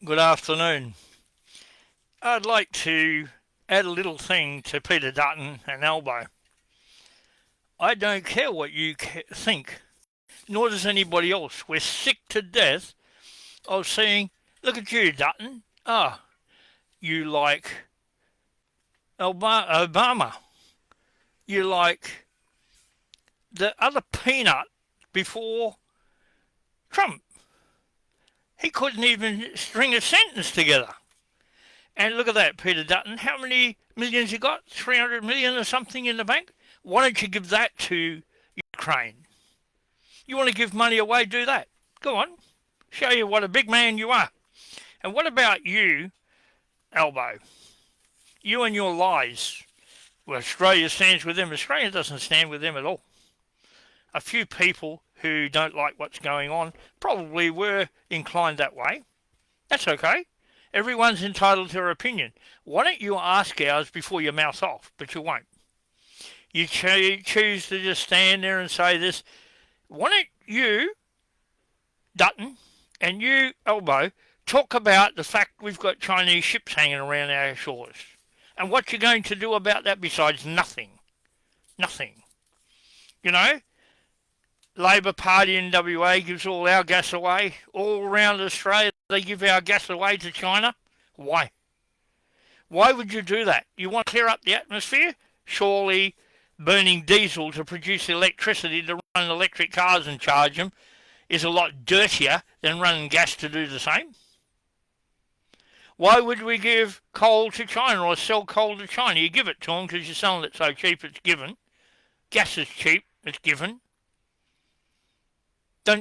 Good afternoon. I'd like to add a little thing to Peter Dutton and Albo. I don't care what you think, nor does anybody else. We're sick to death of seeing, look at you, Dutton. You like Obama. You like the other peanut before Trump. He couldn't even string a sentence together. And look at that, Peter Dutton. How many millions you got? 300 million or something in the bank? Why don't you give that to Ukraine? You want to give money away? Do that. Go on. Show you what a big man you are. And what about you, Albo? You and your lies. Well, Australia stands with them. Australia doesn't stand with them at all. A few people who don't like what's going on probably were inclined that way. That's okay. Everyone's entitled to their opinion. Why don't you ask ours before you mouth off? But you won't. You choose to just stand there and say this. Why don't you, Dutton, and you, Albo, talk about the fact we've got Chinese ships hanging around our shores? And what you're going to do about that besides nothing? Nothing. You know, Labor Party in WA gives all our gas away. All around Australia, they give our gas away to China. Why? Why would you do that? You want to clear up the atmosphere? Surely burning diesel to produce electricity to run electric cars and charge them is a lot dirtier than running gas to do the same. Why would we give coal to China or sell coal to China? You give it to them because you're selling it so cheap it's given. Gas is cheap, it's given.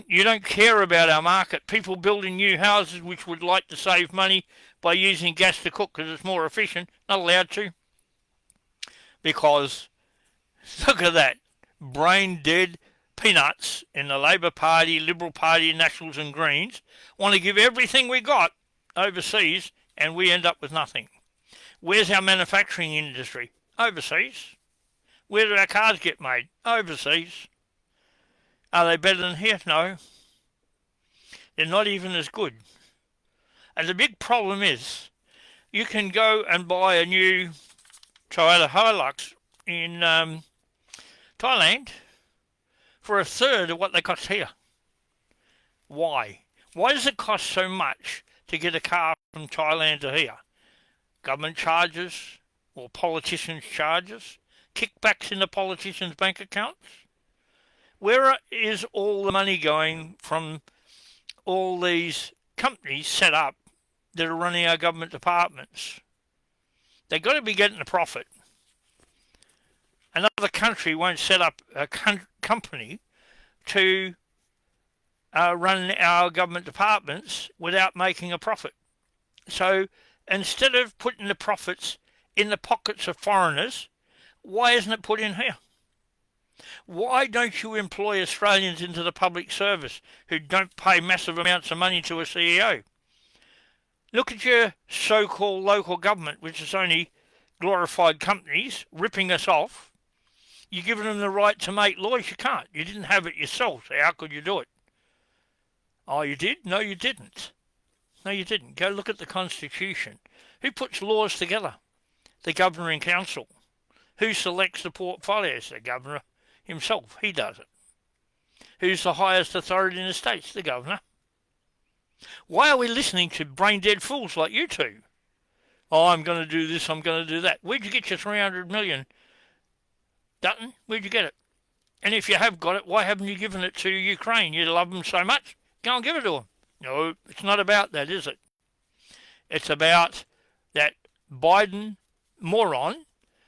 You don't care about our market. People building new houses which would like to save money by using gas to cook because it's more efficient, not allowed to. Because, look at that, brain dead peanuts in the Labor Party, Liberal Party, Nationals and Greens want to give everything we got overseas and we end up with nothing. Where's our manufacturing industry? Overseas. Where do our cars get made? Overseas. Are they better than here? No. They're not even as good. And the big problem is, you can go and buy a new Toyota Hilux in Thailand for a third of what they cost here. Why? Why does it cost so much to get a car from Thailand to here? Government charges or politicians' charges? Kickbacks in the politicians' bank accounts? Where is all the money going from all these companies set up that are running our government departments? They've got to be getting a profit. Another country won't set up a company to run our government departments without making a profit. So instead of putting the profits in the pockets of foreigners, why isn't it put in here? Why don't you employ Australians into the public service who don't pay massive amounts of money to a CEO? Look at your so-called local government, which is only glorified companies ripping us off. You're giving them the right to make laws. You can't. You didn't have it yourself, so how could you do it? Oh, you did? No, you didn't. No, you didn't. Go look at the Constitution. Who puts laws together? The Governor in Council. Who selects the portfolios? The Governor himself. He does it. Who's the highest authority in the states? The Governor. Why are we listening to brain-dead fools like you two? Oh, I'm going to do this, I'm going to do that. Where'd you get your 300 million? Dutton, where'd you get it? And if you have got it, why haven't you given it to Ukraine? You love them so much. Go and give it to them. No, it's not about that, is it? It's about that Biden moron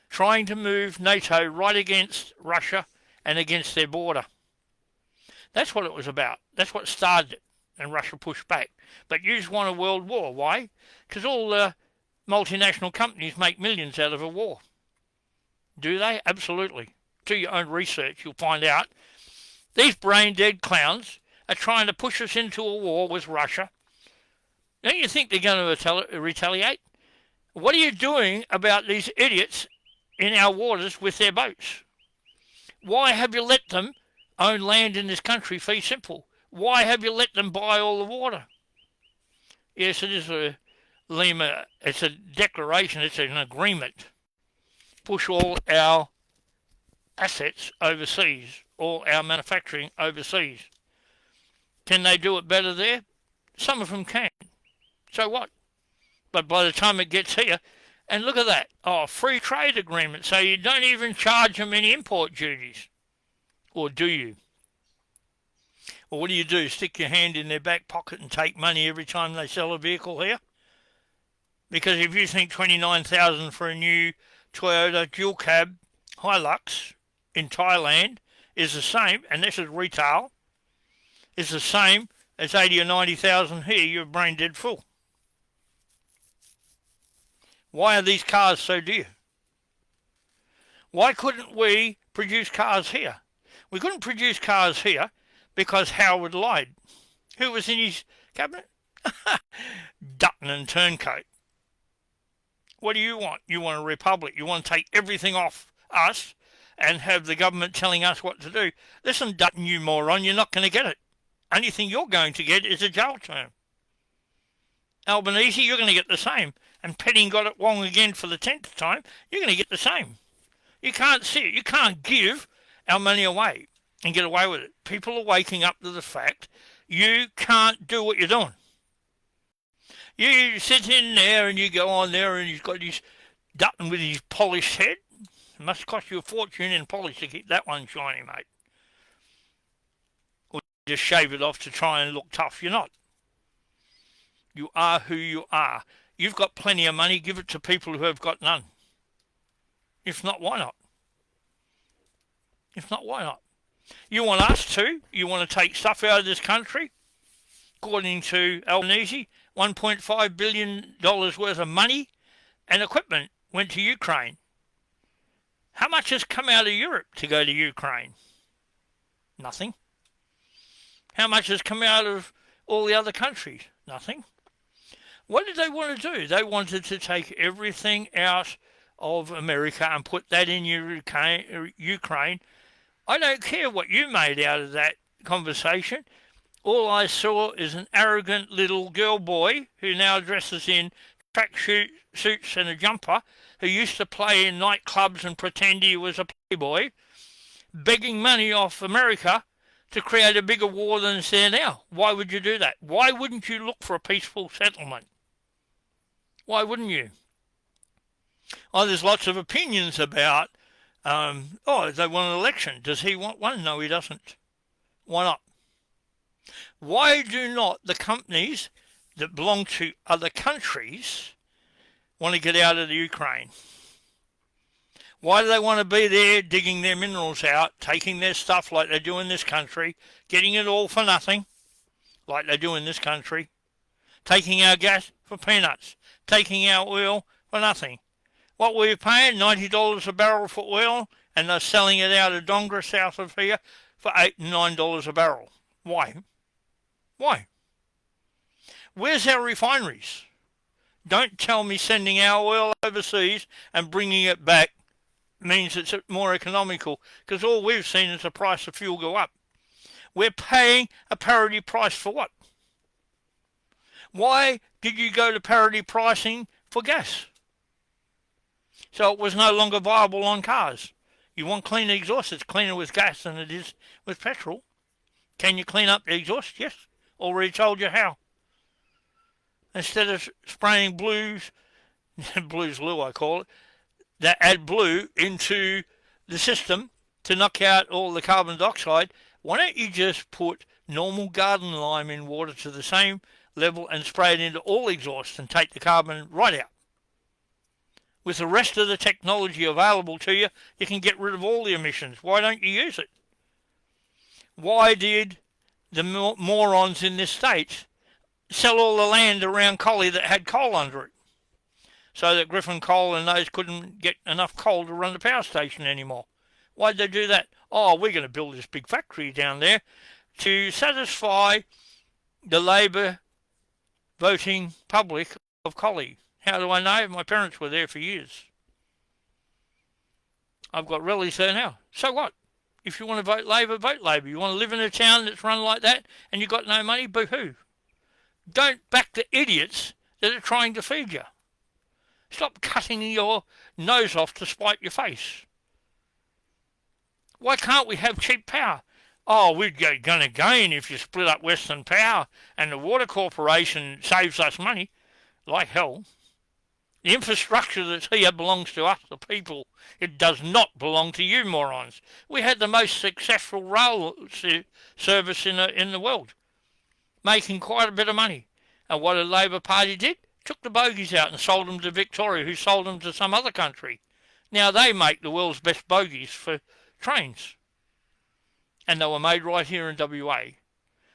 trying to move NATO right against Russia and against their border. That's what it was about. That's what started it, and Russia pushed back. But you just want a world war. Why? Because all the multinational companies make millions out of a war. Do they? Absolutely. Do your own research, you'll find out. These brain-dead clowns are trying to push us into a war with Russia. Don't you think they're going to retaliate? What are you doing about these idiots in our waters with their boats? Why have you let them own land in this country fee simple? Why have you let them buy all the water? Yes, it is a Lima. It's a declaration. It's an agreement. Push all our assets overseas, all our manufacturing overseas. Can they do it better there? Some of them can. So what? But by the time it gets here, and look at that. Oh, free trade agreement. So you don't even charge them any import duties. Or do you? Or what do? Stick your hand in their back pocket and take money every time they sell a vehicle here? Because if you think 29,000 for a new Toyota dual cab Hilux in Thailand is the same, and this is retail, is the same as 80 or 90,000 here, you're brain dead full. Why are these cars so dear? Why couldn't we produce cars here? We couldn't produce cars here because Howard lied. Who was in his cabinet? Dutton and Turncoat. What do you want? You want a republic. You want to take everything off us and have the government telling us what to do. Listen, Dutton, you moron, you're not going to get it. Only thing you're going to get is a jail term. Albanese, you're going to get the same. And Petting got it wrong again for the 10th time. You're going to get the same. You can't see it. You can't give our money away and get away with it. People are waking up to the fact you can't do what you're doing. You sit in there and you go on there and he's got his Dutton with his polished head. It must cost you a fortune in polish to keep that one shiny, mate. Or just shave it off to try and look tough. You're not. You are who you are. You've got plenty of money. Give it to people who have got none. If not, why not? If not, why not? You want us to? You want to take stuff out of this country? According to Albanese, $1.5 billion worth of money and equipment went to Ukraine. How much has come out of Europe to go to Ukraine? Nothing. How much has come out of all the other countries? Nothing. What did they want to do? They wanted to take everything out of America and put that in Ukraine. I don't care what you made out of that conversation. All I saw is an arrogant little girl boy who now dresses in track suits and a jumper, who used to play in nightclubs and pretend he was a playboy, begging money off America to create a bigger war than is there now. Why would you do that? Why wouldn't you look for a peaceful settlement? Why wouldn't you? Oh, there's lots of opinions about, they want an election. Does he want one? No, he doesn't. Why not? Why do not the companies that belong to other countries want to get out of the Ukraine? Why do they want to be there digging their minerals out, taking their stuff like they do in this country, getting it all for nothing, like they do in this country, taking our gas for peanuts, taking our oil for nothing? What we're paying, $90 a barrel for oil, and they're selling it out of Dongra south of here for $8 and $9 a barrel. Why? Why? Where's our refineries? Don't tell me sending our oil overseas and bringing it back means it's more economical, because all we've seen is the price of fuel go up. We're paying a parity price for what? Why did you go to parity pricing for gas? So it was no longer viable on cars. You want cleaner exhaust, it's cleaner with gas than it is with petrol. Can you clean up the exhaust? Yes. Already told you how. Instead of spraying blues glue I call it, that add blue into the system to knock out all the carbon dioxide, why don't you just put normal garden lime in water to the same level and spray it into all exhaust and take the carbon right out? With the rest of the technology available to you, you can get rid of all the emissions. Why don't you use it? Why did the morons in this state sell all the land around Collie that had coal under it, so that Griffin Coal and those couldn't get enough coal to run the power station anymore? Why'd they do that? Oh, we're going to build this big factory down there to satisfy the Labor voting public of Collie. How do I know? My parents were there for years. I've got relatives there now. So what? If you want to vote Labor, vote Labor. You want to live in a town that's run like that and you've got no money, boo-hoo. Don't back the idiots that are trying to feed you. Stop cutting your nose off to spite your face. Why can't we have cheap power? Oh, we're going to gain if you split up Western Power and the Water Corporation saves us money. Like hell. The infrastructure that's here belongs to us, the people. It does not belong to you morons. We had the most successful rail service in the world, making quite a bit of money. And what the Labor Party did? Took the bogies out and sold them to Victoria, who sold them to some other country. Now they make the world's best bogies for trains. And they were made right here in WA.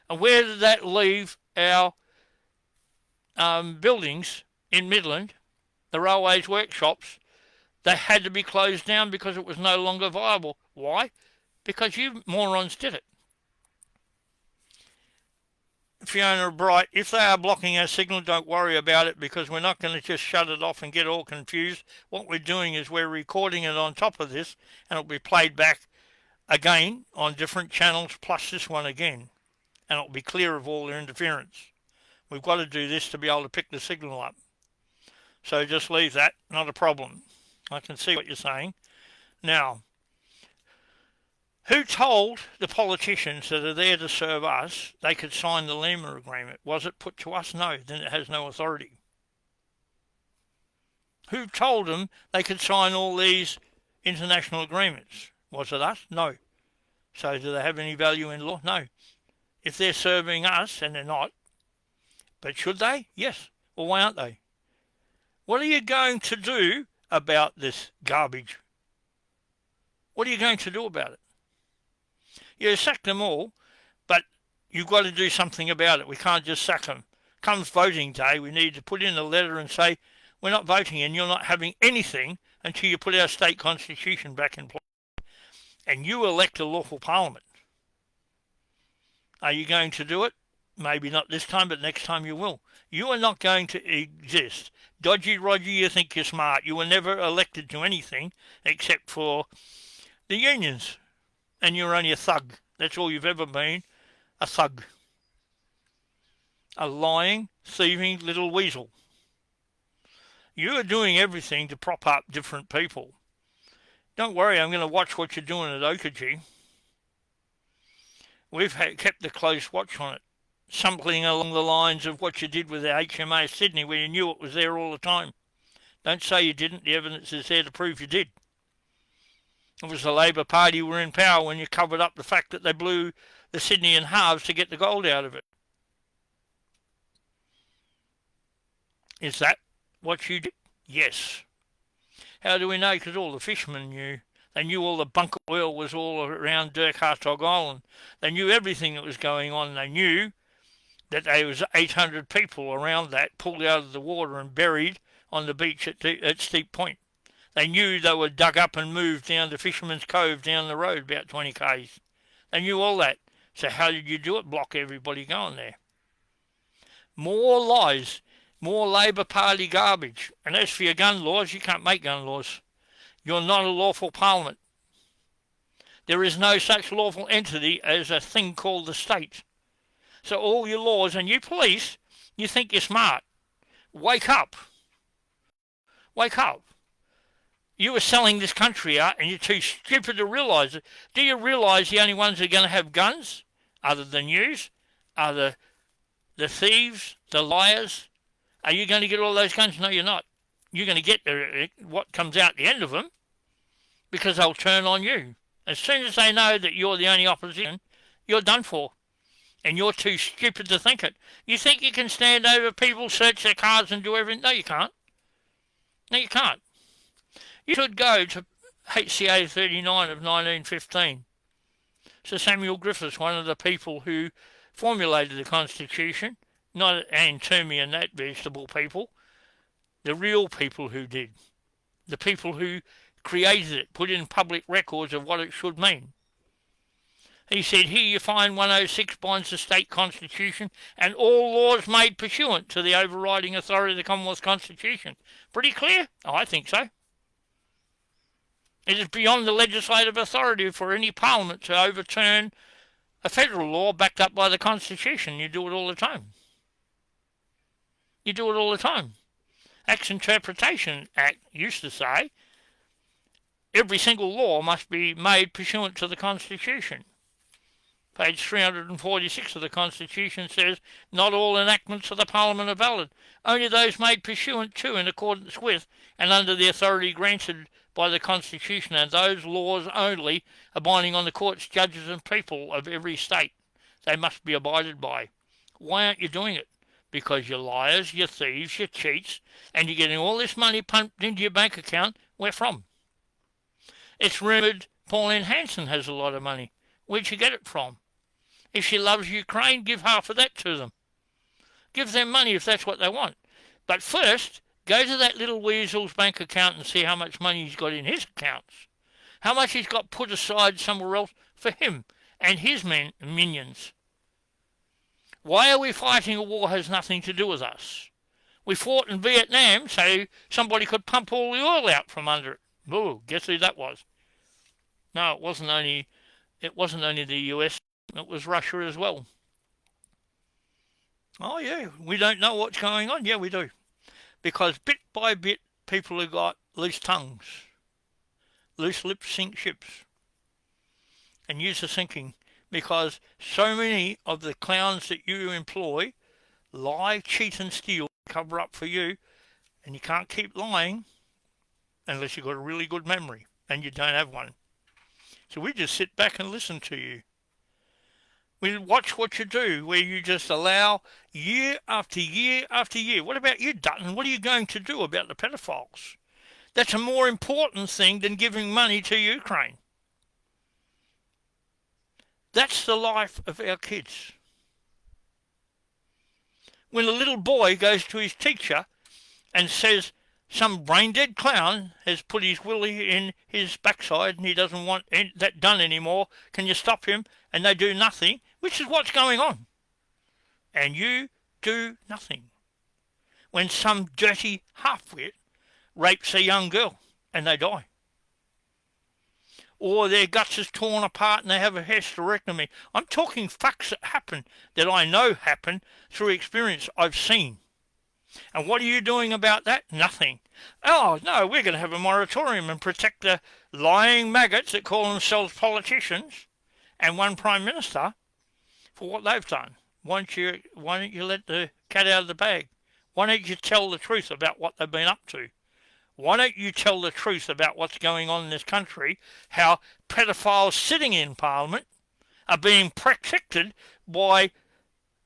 And where did that leave our buildings in Midland, the railways workshops? They had to be closed down because it was no longer viable. Why? Because you morons did it. Fiona Bright, if they are blocking our signal, don't worry about it, because we're not going to just shut it off and get all confused. What we're doing is we're recording it on top of this, and it'll be played back again on different channels, plus this one again, and it'll be clear of all their interference. We've got to do this to be able to pick the signal up. So just leave that, not a problem. I can see what you're saying. Now, who told the politicians that are there to serve us they could sign the Lima Agreement? Was it put to us? No, then it has no authority. Who told them they could sign all these international agreements? Was it us? No. So do they have any value in law? No. If they're serving us, and they're not, but should they? Yes. Well, why aren't they? What are you going to do about this garbage? What are you going to do about it? You sack them all, but you've got to do something about it. We can't just sack them. Comes voting day, we need to put in a letter and say, we're not voting and you're not having anything until you put our state constitution back in place. And you elect a lawful parliament. Are you going to do it? Maybe not this time, but next time you will. You are not going to exist. Dodgy Roger, you think you're smart. You were never elected to anything except for the unions. And you're only a thug. That's all you've ever been, a thug. A lying, thieving little weasel. You are doing everything to prop up different people. Don't worry, I'm going to watch what you're doing at Okajee. We've kept a close watch on it. Something along the lines of what you did with the HMA Sydney, where you knew it was there all the time. Don't say you didn't. The evidence is there to prove you did. It was the Labor Party who were in power when you covered up the fact that they blew the Sydney in halves to get the gold out of it. Is that what you did? Yes. How do we know? Because all the fishermen knew. They knew all the bunker oil was all around Dirk Hartog Island. They knew everything that was going on. They knew that there was 800 people around that pulled out of the water and buried on the beach at Steep Point. They knew they were dug up and moved down to Fisherman's Cove down the road about 20 k's. They knew all that. So how did you do it? Block everybody going there. More lies, more Labor Party garbage. And as for your gun laws, you can't make gun laws. You're not a lawful parliament. There is no such lawful entity as a thing called the state. So all your laws, and you police, you think you're smart. Wake up. Wake up. You were selling this country out and you're too stupid to realise it. Do you realise the only ones that are going to have guns, other than yous, are the thieves, the liars? Are you going to get all those guns? No, you're not. You're going to get what comes out the end of them, because they'll turn on you. As soon as they know that you're the only opposition, you're done for. And you're too stupid to think it. You think you can stand over people, search their cars and do everything? No, you can't. No, you can't. You should go to HCA 39 of 1915. Sir Samuel Griffiths, one of the people who formulated the Constitution, not Anne Toomey and that vegetable people, the real people who did. The people who created it, put in public records of what it should mean. He said, here you find 106 binds the state constitution and all laws made pursuant to the overriding authority of the Commonwealth Constitution. Pretty clear? Oh, I think so. It is beyond the legislative authority for any parliament to overturn a federal law backed up by the Constitution. You do it all the time. You do it all the time. Acts Interpretation Act used to say every single law must be made pursuant to the Constitution. Page 346 of the Constitution says, not all enactments of the Parliament are valid. Only those made pursuant to, in accordance with, and under the authority granted by the Constitution, and those laws only are binding on the courts, judges and people of every state. They must be abided by. Why aren't you doing it? Because you're liars, you're thieves, you're cheats, and you're getting all this money pumped into your bank account. Where from? It's rumoured Pauline Hanson has a lot of money. Where'd she get it from? If she loves Ukraine, give half of that to them. Give them money if that's what they want. But first, go to that little weasel's bank account and see how much money he's got in his accounts. How much he's got put aside somewhere else for him and his minions. Why are we fighting a war has nothing to do with us? We fought in Vietnam so somebody could pump all the oil out from under it. Oh, guess who that was? No, it wasn't only the US. It was Russia as well. Oh yeah, we don't know what's going on. Yeah, we do. Because bit by bit, people have got loose tongues. Loose lips sink ships. And use are sinking. Because so many of the clowns that you employ lie, cheat and steal, cover up for you. And you can't keep lying unless you've got a really good memory. And you don't have one. So we just sit back and listen to you. We watch what you do, where you just allow year after year after year. What about you, Dutton? What are you going to do about the pedophiles? That's a more important thing than giving money to Ukraine. That's the life of our kids. When a little boy goes to his teacher and says some brain-dead clown has put his willy in his backside and he doesn't want that done anymore, can you stop him? And they do nothing, which is what's going on. And you do nothing. When some dirty half-wit rapes a young girl and they die. Or their guts is torn apart and they have a hysterectomy. I'm talking facts that happen, that I know happen through experience I've seen. And what are you doing about that? Nothing. Oh, no, we're going to have a moratorium and protect the lying maggots that call themselves politicians and one Prime Minister for what they've done. Why don't you let the cat out of the bag? Why don't you tell the truth about what they've been up to? Why don't you tell the truth about what's going on in this country, how pedophiles sitting in Parliament are being protected by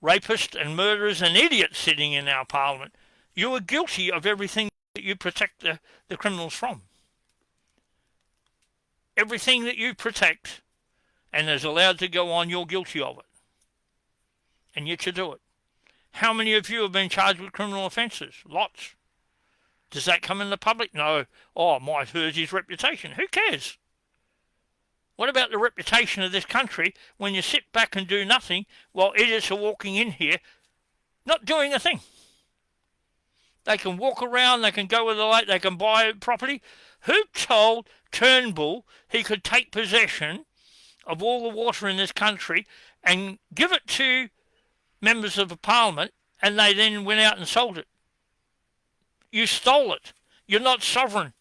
rapists and murderers and idiots sitting in our Parliament? You are guilty of everything that you protect the criminals from. Everything that you protect and is allowed to go on, you're guilty of it. And yet you do it. How many of you have been charged with criminal offences? Lots. Does that come in the public? No. Oh, it might hurt his reputation. Who cares? What about the reputation of this country when you sit back and do nothing while idiots are walking in here not doing a thing? They can walk around, they can go with the light, they can buy property. Who told Turnbull he could take possession of all the water in this country and give it to members of the Parliament and they then went out and sold it? You stole it. You're not sovereign.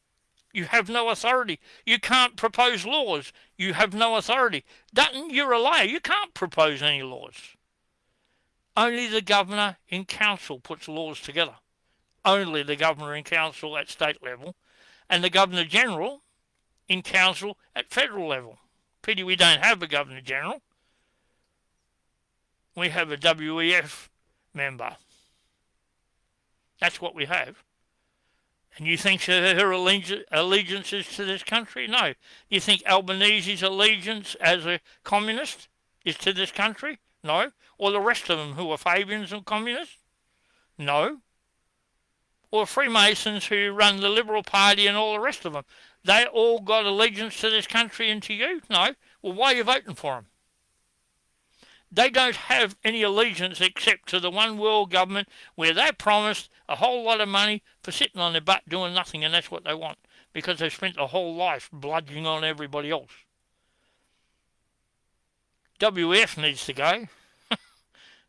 You have no authority. You can't propose laws. You have no authority. Dutton, you're a liar. You can't propose any laws. Only the governor in council puts laws together. Only the governor in council at state level and the governor general in council at federal level. Pity we don't have a governor general. We have a WEF member. That's what we have. And you think her allegiance is to this country? No. You think Albanese's allegiance as a communist is to this country? No. Or the rest of them who are Fabians and communists? No. Or Freemasons who run the Liberal Party and all the rest of them? They all got allegiance to this country and to you? No. Well, why are you voting for them? They don't have any allegiance except to the one world government where they promised a whole lot of money for sitting on their butt doing nothing, and that's what they want because they've spent their whole life bludgeoning on everybody else. WF needs to go.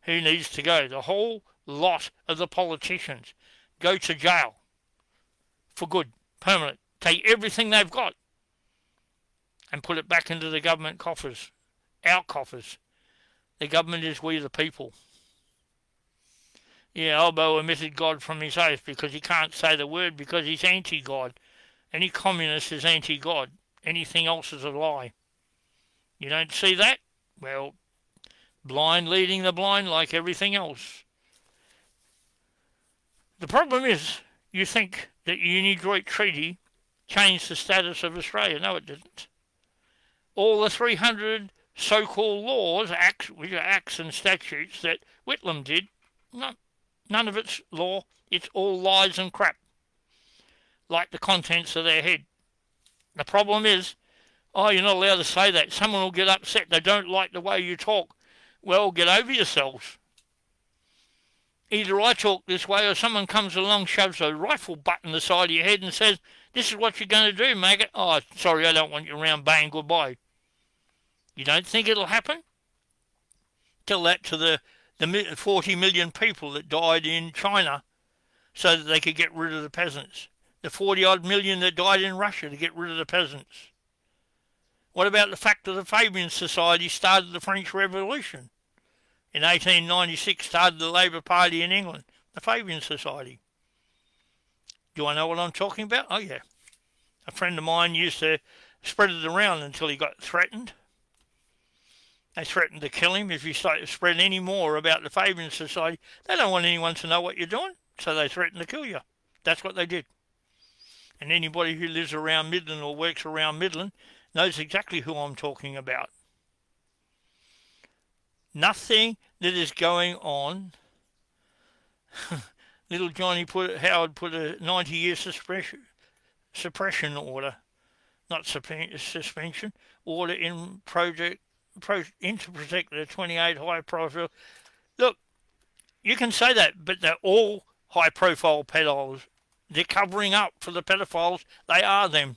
Who needs to go? The whole lot of the politicians go to jail for good, permanent. Take everything they've got and put it back into the government coffers, our coffers. The government is we the people. Yeah, Albo omitted God from his oath because he can't say the word because he's anti-God. Any communist is anti-God. Anything else is a lie. You don't see that? Well, blind leading the blind like everything else. The problem is, you think that the Unidroit Treaty changed the status of Australia. No, it didn't. All the 300 so-called laws, which are acts and statutes that Whitlam did, none of it's law. It's all lies and crap, like the contents of their head. The problem is, you're not allowed to say that. Someone will get upset. They don't like the way you talk. Well, get over yourselves. Either I talk this way or someone comes along, shoves a rifle butt in the side of your head and says, this is what you're going to do, maggot. Oh, sorry, I don't want you around, bang, goodbye. You don't think it'll happen? Tell that to the 40 million people that died in China so that they could get rid of the peasants. The 40-odd million that died in Russia to get rid of the peasants. What about the fact that the Fabian Society started the French Revolution? In 1896 started the Labour Party in England, the Fabian Society. Do I know what I'm talking about? Oh yeah. A friend of mine used to spread it around until he got threatened. They threatened to kill him if you spread any more about the Fabian Society. They don't want anyone to know what you're doing, so they threatened to kill you. That's what they did. And anybody who lives around Midland or works around Midland knows exactly who I'm talking about. Nothing that is going on. Little Johnny Howard put a 90-year suppression order, not suspension, order in to protect the 28 high-profile. Look, you can say that, but they're all high-profile pedophiles. They're covering up for the pedophiles. They are them.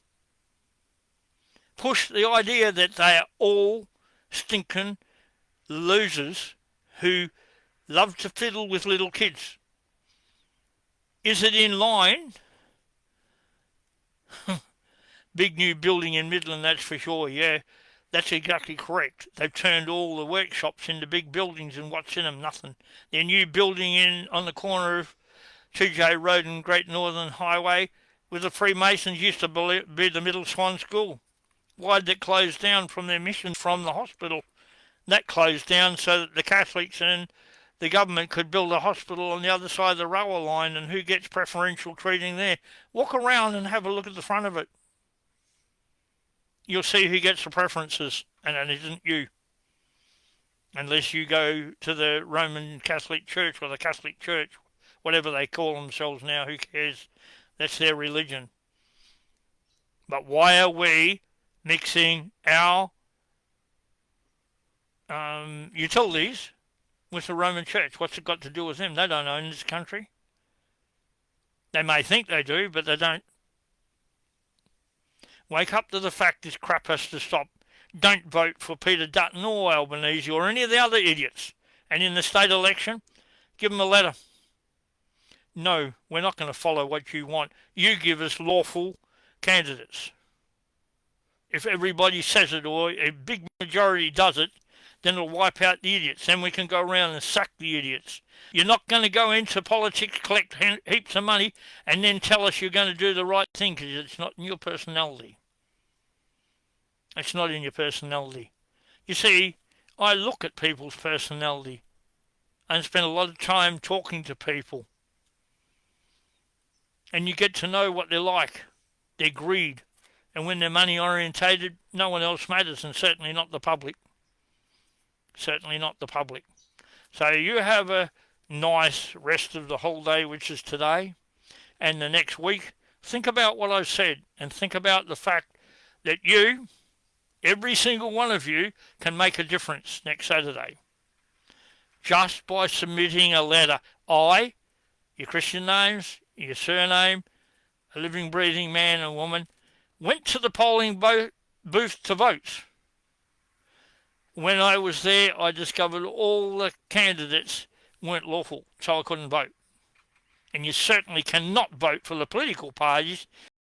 Push the idea that they are all stinking losers who love to fiddle with little kids. Is it in line? Big new building in Midland, that's for sure, yeah. That's exactly correct. They've turned all the workshops into big buildings, and what's in them? Nothing. Their new building on the corner of 2J Road and Great Northern Highway, where the Freemasons used to be the Middle Swan School. Why did it close down from their mission from the hospital? That closed down so that the Catholics and the government could build a hospital on the other side of the railway line, and who gets preferential treating there? Walk around and have a look at the front of it. You'll see who gets the preferences, and it isn't you. Unless you go to the Roman Catholic Church or the Catholic Church, whatever they call themselves now, who cares? That's their religion. But why are we mixing our utilities with the Roman Church? What's it got to do with them? They don't own this country. They may think they do, but they don't. Wake up to the fact this crap has to stop. Don't vote for Peter Dutton or Albanese or any of the other idiots. And in the state election, give them a letter. No, we're not going to follow what you want. You give us lawful candidates. If everybody says it, or a big majority does it, then it'll wipe out the idiots. Then we can go around and sack the idiots. You're not going to go into politics, collect heaps of money, and then tell us you're going to do the right thing, because it's not in your personality. It's not in your personality. You see, I look at people's personality and spend a lot of time talking to people. And you get to know what they're like, their greed. And when they're money orientated, no one else matters, and certainly not the public. Certainly not the public. So you have a nice rest of the holiday, which is today, and the next week. Think about what I've said, and think about the fact that you, every single one of you, can make a difference next Saturday. Just by submitting a letter. I, your Christian names, your surname, a living, breathing man and woman, went to the polling booth to vote. When I was there, I discovered all the candidates weren't lawful, so I couldn't vote. And you certainly cannot vote for the political parties